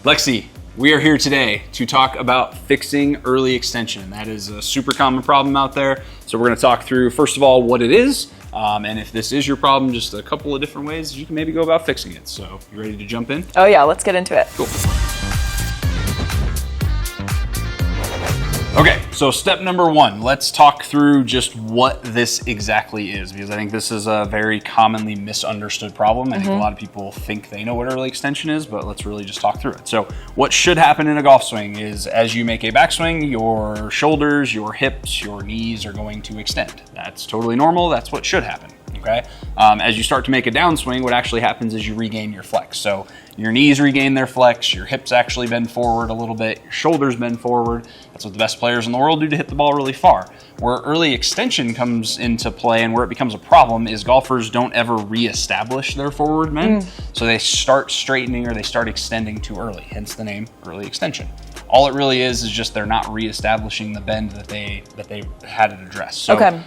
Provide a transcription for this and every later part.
Lexi, we are here today to talk about fixing early extension. That is a super common problem out there. So we're going to talk through, first of all, what it is, and if this is your problem, just a couple of different ways you can maybe go about fixing it. So you ready to jump in? Oh yeah, let's get into it. Cool. Okay, so step number one, let's talk through just what this exactly is, because I think this is a very commonly misunderstood problem. I think a lot of people think they know what early extension is, but let's really just talk through it. So what should happen in a golf swing is as you make a backswing, your shoulders, your hips, your knees are going to extend. That's totally normal. That's what should happen. Okay. As you start to make a downswing, what actually happens is you regain your flex. So your knees regain their flex, your hips actually bend forward a little bit, your shoulders bend forward. That's what the best players in the world do to hit the ball really far. Where early extension comes into play and where it becomes a problem is golfers don't ever reestablish their forward bend. So they start straightening or they start extending too early, hence the name early extension. All it really is just they're not reestablishing the bend that they had it addressed. So, okay.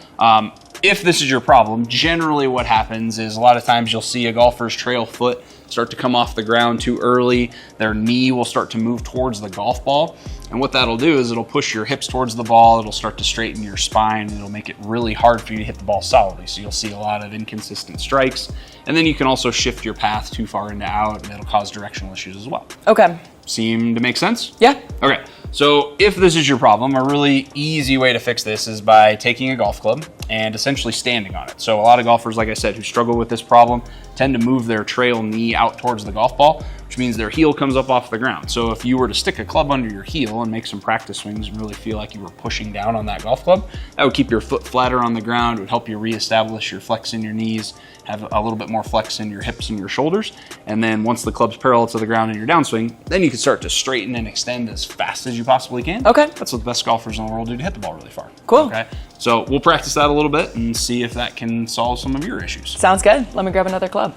If this is your problem, generally what happens is a lot of times you'll see a golfer's trail foot start to come off the ground too early. Their knee will start to move towards the golf ball. And what that'll do is it'll push your hips towards the ball. It'll start to straighten your spine and it'll make it really hard for you to hit the ball solidly. So you'll see a lot of inconsistent strikes. And then you can also shift your path too far into out and it'll cause directional issues as well. Okay. Seem to make sense? Yeah. Okay, so if this is your problem, a really easy way to fix this is by taking a golf club and essentially standing on it. So a lot of golfers, like I said, who struggle with this problem tend to move their trail knee out towards the golf ball, which means their heel comes up off the ground. So if you were to stick a club under your heel and make some practice swings and really feel like you were pushing down on that golf club, that would keep your foot flatter on the ground. It would help you reestablish your flex in your knees, have a little bit more flex in your hips and your shoulders. And then once the club's parallel to the ground in your downswing, then you can start to straighten and extend as fast as you possibly can. Okay. That's what the best golfers in the world do to hit the ball really far. Cool. Okay. So we'll practice that a little bit and see if that can solve some of your issues. Sounds good. Let me grab another club.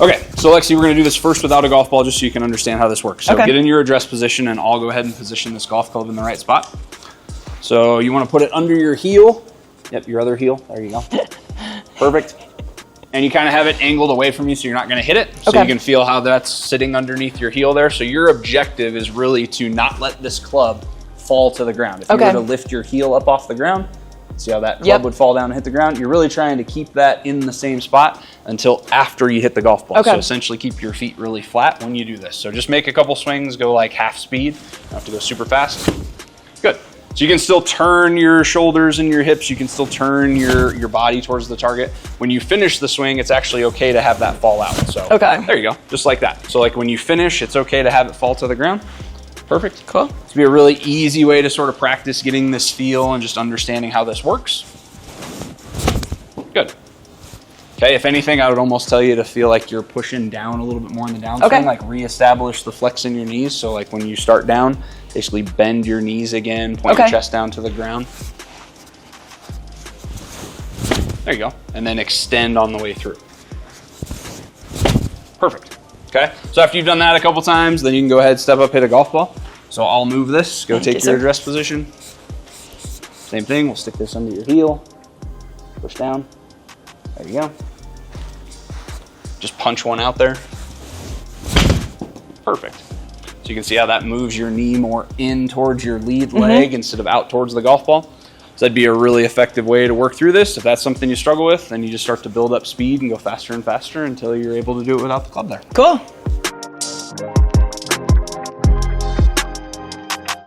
Okay, so Lexi, we're gonna do this first without a golf ball just so you can understand how this works. So get in your address position and I'll go ahead and position this golf club in the right spot. So you wanna put it under your heel. Yep, your other heel, there you go. Perfect. And you kind of have it angled away from you so you're not gonna hit it. So you can feel how that's sitting underneath your heel there. So your objective is really to not let this club fall to the ground. If you were to lift your heel up off the ground, see how that club would fall down and hit the ground? You're really trying to keep that in the same spot until after you hit the golf ball. So essentially keep your feet really flat when you do this. So just make a couple swings, go like half speed. You don't have to go super fast. Good. So you can still turn your shoulders and your hips. You can still turn your body towards the target. When you finish the swing, it's actually okay to have that fall out. So there you go, just like that. So like when you finish, it's okay to have it fall to the ground. Perfect. Cool. This will be a really easy way to sort of practice getting this feel and just understanding how this works. Good. Okay, if anything, I would almost tell you to feel like you're pushing down a little bit more in the downswing, like reestablish the flex in your knees. So like when you start down, basically bend your knees again, point your chest down to the ground. There you go. And then extend on the way through. Perfect. Okay, so after you've done that a couple times, then you can go ahead, step up, hit a golf ball. So I'll move this, go take your address position. Same thing, we'll stick this under your heel, push down, there you go. Just punch one out there. Perfect. So you can see how that moves your knee more in towards your lead leg instead of out towards the golf ball. So that'd be a really effective way to work through this. If that's something you struggle with, then you just start to build up speed and go faster and faster until you're able to do it without the club there. Cool.